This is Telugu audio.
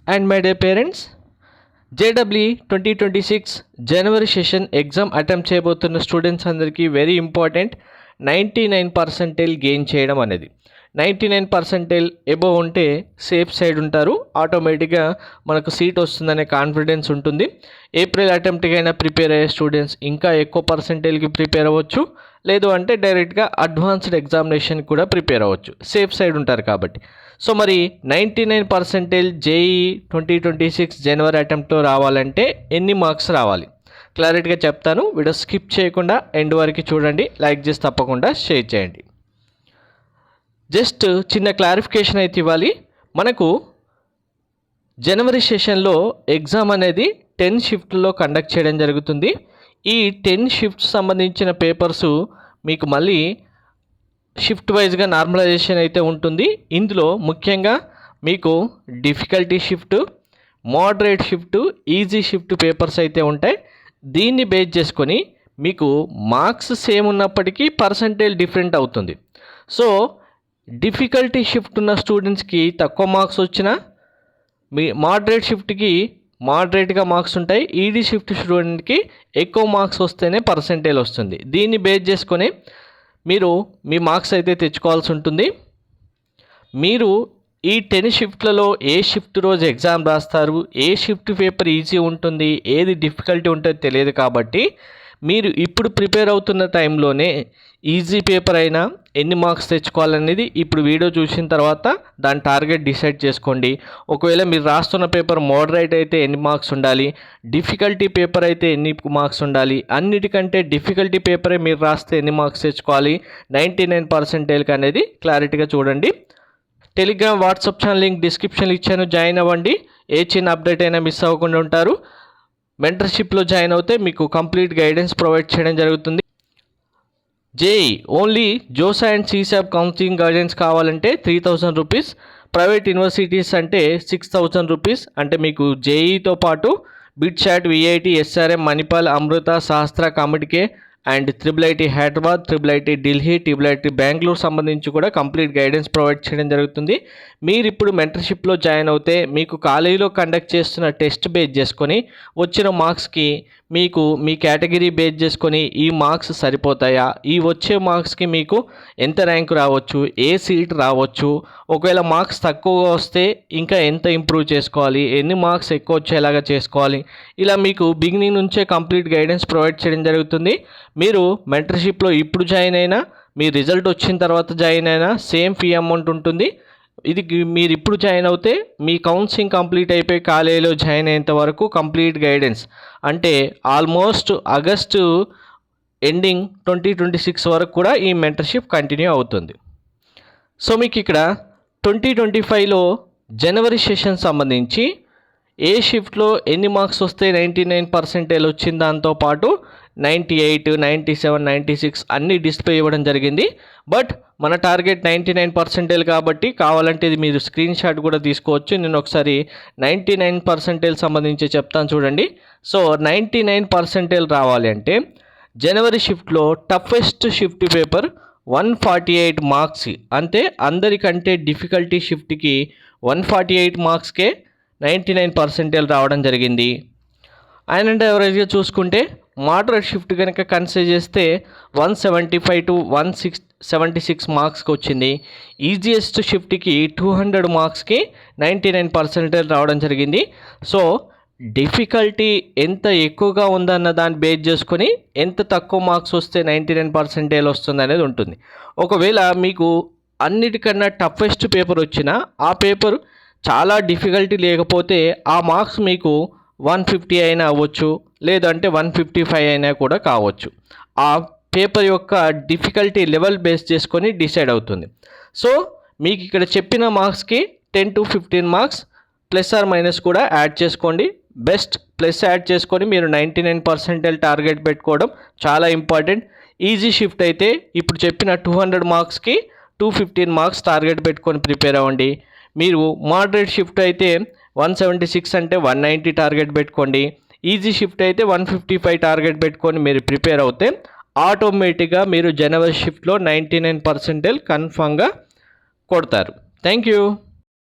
and my dear parents, JEE 2026 January session exam attempt చేయబోతున్న స్టూడెంట్స్ అందరికీ వెరీ ఇంపార్టెంట్ 99% గెయిన్ చేయడం అనేది. 99% ఎబోవ్ ఉంటే సేఫ్ సైడ్ ఉంటారు, ఆటోమేటిక్గా మనకు సీట్ వస్తుందనే కాన్ఫిడెన్స్ ఉంటుంది. ఏప్రిల్ అటెంప్ట్కి అయినా ప్రిపేర్ అయ్యే స్టూడెంట్స్ ఇంకా ఎక్కువ పర్సెంటేజ్కి ప్రిపేర్ అవ్వచ్చు, లేదు అంటే డైరెక్ట్గా అడ్వాన్స్డ్ ఎగ్జామినేషన్ కూడా ప్రిపేర్ అవ్వచ్చు, సేఫ్ సైడ్ ఉంటారు కాబట్టి. సో మరి 99% JEE 2026 జనవరి అటెంప్ట్లో రావాలంటే ఎన్ని మార్క్స్ రావాలి క్లారిటీగా చెప్తాను. వీడియో స్కిప్ చేయకుండా ఎండ్ వరకు చూడండి, లైక్ చేసి తప్పకుండా షేర్ చేయండి. జస్ట్ చిన్న క్లారిఫికేషన్ అయితే ఇవ్వాలి. మనకు జనవరి సెషన్లో ఎగ్జామ్ అనేది 10 షిఫ్ట్లో కండక్ట్ చేయడం జరుగుతుంది. ఈ 10 షిఫ్ట్స్ సంబంధించిన పేపర్సు మీకు మళ్ళీ షిఫ్ట్ వైజ్గా నార్మలైజేషన్ అయితే ఉంటుంది. ఇందులో ముఖ్యంగా మీకు difficulty shift, moderate shift, easy shift papers అయితే ఉంటాయి. దీన్ని బేస్ చేసుకొని మీకు మార్క్స్ సేమ్ ఉన్నప్పటికీ పర్సంటేజ్ డిఫరెంట్ అవుతుంది. సో డిఫికల్టీ షిఫ్ట్ ఉన్న స్టూడెంట్స్కి తక్కువ మార్క్స్ వచ్చినా, మీ మోడరేట్ షిఫ్ట్కి మోడరేట్గా మార్క్స్ ఉంటాయి, ఈజీ షిఫ్ట్ స్టూడెంట్కి ఎక్కువ మార్క్స్ వస్తేనే పర్సంటేజ్ వస్తుంది. దీన్ని బేస్ చేసుకొని మీరు మీ మార్క్స్ అయితే తెచ్చుకోవాల్సి ఉంటుంది. మీరు ఈ 10 షిఫ్ట్లలో ఏ షిఫ్ట్ రోజు ఎగ్జామ్ రాస్తారు, ఏ షిఫ్ట్ పేపర్ ఈజీ ఉంటుంది, ఏది డిఫికల్టీ ఉంటుందో తెలియదు. కాబట్టి మీరు ఇప్పుడు ప్రిపేర్ అవుతున్న టైంలోనే ఈజీ పేపర్ అయినా ఎన్ని మార్క్స్ తెచ్చుకోవాలనేది ఇప్పుడు వీడియో చూసిన తర్వాత దాని టార్గెట్ డిసైడ్ చేసుకోండి. ఒకవేళ మీరు రాస్తున్న పేపర్ మోడరేట్ అయితే ఎన్ని మార్క్స్ ఉండాలి, డిఫికల్టీ పేపర్ అయితే ఎన్ని మార్క్స్ ఉండాలి, అన్నిటికంటే డిఫికల్టీ పేపరే మీరు రాస్తే ఎన్ని మార్క్స్ తెచ్చుకోవాలి 99% అనేది క్లారిటీగా చూడండి. టెలిగ్రామ్, వాట్సాప్ ఛానల్ లింక్ డిస్క్రిప్షన్లో ఇచ్చాను, జాయిన్ అవ్వండి. ఏ చిన్న అప్డేట్ అయినా మిస్ అవ్వకుండా ఉంటారు. మెంటర్షిప్లో జాయిన్ అవుతే మీకు కంప్లీట్ గైడెన్స్ ప్రొవైడ్ చేయడం జరుగుతుంది. JEE only JoSAA and CSAP counselling guidance కావాలంటే 3000 రూపీస్, ప్రైవేట్ యూనివర్సిటీస్ అంటే 6000 రూపీస్. అంటే మీకు JEEతో పాటు బిట్చాట్, VIT, SRM, Manipal, Amrita, Sastra, COMEDK and IIIT Hyderabad, IIIT Delhi, IIIT Bengaluru సంబంధించి కూడా కంప్లీట్ గైడెన్స్ ప్రొవైడ్ చేయడం జరుగుతుంది. మీరు ఇప్పుడు మెంటర్షిప్లో జాయిన్ అవుతే మీకు కాలేజీలో కండక్ట్ చేస్తున్న టెస్ట్ బేస్ చేసుకొని వచ్చిన మార్క్స్కి మీకు మీ కేటగిరీ బేస్ చేసుకొని ఈ మార్క్స్ సరిపోతాయా, ఈ వచ్చే మార్క్స్కి మీకు ఎంత ర్యాంక్ రావచ్చు, ఏ సీట్ రావచ్చు, ఒకవేళ మార్క్స్ తక్కువగా వస్తే ఇంకా ఎంత ఇంప్రూవ్ చేసుకోవాలి, ఎన్ని మార్క్స్ ఎక్కువ వచ్చేలాగా చేసుకోవాలి, ఇలా మీకు బిగినింగ్ నుంచే కంప్లీట్ గైడెన్స్ ప్రొవైడ్ చేయడం జరుగుతుంది. మీరు మెంటర్షిప్లో ఇప్పుడు జాయిన్ అయినా, మీ రిజల్ట్ వచ్చిన తర్వాత జాయిన్ అయినా సేమ్ ఫీ అమౌంట్ ఉంటుంది. ఇది మీరు ఇప్పుడు జాయిన్ అవుతే మీ కౌన్సిలింగ్ కంప్లీట్ అయిపోయి కాలేజీలో జాయిన్ అయ్యేంత వరకు కంప్లీట్ గైడెన్స్, అంటే ఆల్మోస్ట్ ఆగస్టు ఎండింగ్ 2026 వరకు కూడా ఈ మెంటర్షిప్ కంటిన్యూ అవుతుంది. సో మీకు ఇక్కడ 2025లో జనవరి సెషన్ సంబంధించి ఏ షిఫ్ట్లో ఎన్ని మార్క్స్ వస్తే 99% వచ్చిన దాంతోపాటు 98, 97, 96 అన్నీ డిస్ప్లే ఇవ్వడం జరిగింది. బట్ మన టార్గెట్ 99% కాబట్టి కావాలంటే ఇది మీరు స్క్రీన్ షాట్ కూడా తీసుకోవచ్చు. నేను ఒకసారి 99% సంబంధించి చెప్తాను చూడండి. సో 99% రావాలి అంటే జనవరి షిఫ్ట్లో టఫెస్ట్ షిఫ్ట్ పేపర్ 148 మార్క్స్, అంటే అందరికంటే డిఫికల్టీ షిఫ్ట్కి 148 మార్క్స్కే 99% రావడం జరిగింది. అండ్ ఎవరైనా చూసుకుంటే మోడరేట్ షిఫ్ట్ కనుక కన్సిడర్ చేస్తే 175 to 176 మార్క్స్కి వచ్చింది. ఈజియెస్ట్ షిఫ్ట్కి 200 మార్క్స్కి 99% రావడం జరిగింది. సో డిఫికల్టీ ఎంత ఎక్కువగా ఉందన్న దాన్ని బేస్ చేసుకొని ఎంత తక్కువ మార్క్స్ వస్తే 99% వస్తుంది అనేది ఉంటుంది. ఒకవేళ మీకు అన్నిటికన్నా టఫెస్ట్ పేపర్ వచ్చినా ఆ పేపర్ చాలా డిఫికల్టీ లేకపోతే ఆ మార్క్స్ మీకు 150 అయినా అవ్వచ్చు, లేదంటే 155 అయినా కూడా కావచ్చు. ఆ పేపర్ యొక్క డిఫికల్టీ లెవెల్ బేస్ చేసుకొని డిసైడ్ అవుతుంది. సో మీకు ఇక్కడ చెప్పిన మార్క్స్కి 10 to 15 marks plus or minus కూడా యాడ్ చేసుకోండి. బెస్ట్ ప్లస్ యాడ్ చేసుకొని మీరు 99% టార్గెట్ పెట్టుకోవడం చాలా ఇంపార్టెంట్. ఈజీ షిఫ్ట్ అయితే ఇప్పుడు చెప్పిన 200 మార్క్స్కి 215 మార్క్స్ టార్గెట్ పెట్టుకొని ప్రిపేర్ అవ్వండి. మీరు మోడరేట్ షిఫ్ట్ అయితే 176 అంటే 190 టార్గెట్ పెట్టుకోండి. ఈజీ షిఫ్ట్ అయితే 155 టార్గెట్ పెట్టుకొని మీరు ప్రిపేర్ అవుతే ఆటోమేటిక్గా మీరు జనవరి షిఫ్ట్లో 99% కన్ఫామ్గా కొడతారు. Thank you.